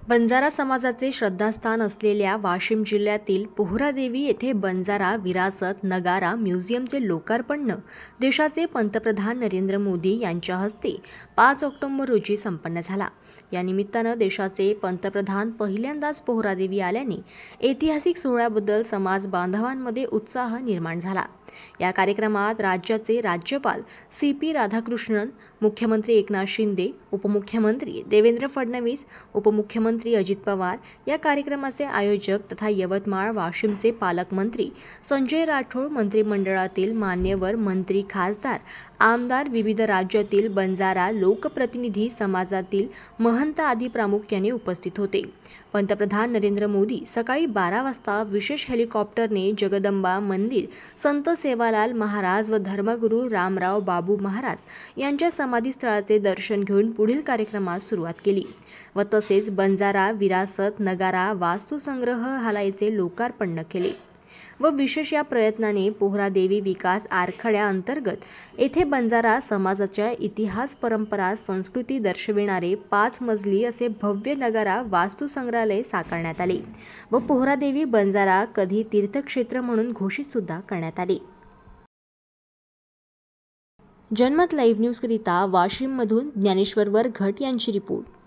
बंजारा समाजाचे श्रद्धास्थान असलेल्या वाशिम जिल्ह्यातील पोहरादेवी येथे बंजारा विरासत नगारा म्युझियमचे लोकार्पण देशाचे पंतप्रधान नरेंद्र मोदी यांच्या हस्ते 5 ऑक्टोबर रोजी संपन्न झाला। या निमित्तानं देशाचे पंतप्रधान पहिल्यांदाच पोहरादेवी आल्याने ऐतिहासिक सोहळ्याबद्दल समाज बांधवांमध्ये उत्साह निर्माण झाला। या कार्यक्रमात राज्याचे राज्यपाल CP राधाकृष्णन, मुख्यमंत्री एकनाथ शिंदे, उपमुख्यमंत्री देवेंद्र फडणवीस, उपमुख्यमंत्री अजित पवार, या कार्यक्रमाचे आयोजक तथा यवतमाळ वाशिमचे पालकमंत्री संजय राठोड, मंत्रिमंडळातील मान्यवर मंत्री, खासदार, आमदार, विविध राज्यातील बंजारा लोकप्रतिनिधी, समाजातील महंत आदी प्रामुख्याने उपस्थित होते। पंतप्रधान नरेंद्र मोदी सकाळी 12 वाजता विशेष हेलिकॉप्टरने जगदंबा मंदिर, संत सेवालाल महाराज व धर्मगुरू रामराव बाबू महाराज यांच्या समाधीस्थळाचे दर्शन घेऊन पुढील कार्यक्रमास सुरुवात केली व तसेच बंजारा विरासत नगारा वास्तुसंग्रहालयाचे लोकार्पण केले व विशेष या प्रयत्नाने पोहरादेवी विकास आराखड्याअंतर्गत येथे बंजारा समाजाच्या इतिहास, परंपरा, संस्कृती दर्शविणारे 5 मजली असे भव्य नगारा वास्तुसंग्रहालय साकारण्यात आले व पोहरादेवी बंजारा कधी तीर्थक्षेत्र म्हणून घोषित सुद्धा करण्यात आले। जनमत लाईव्ह न्यूजकरिता वाशिममधून ज्ञानेश्वर वरघट यांची रिपोर्ट।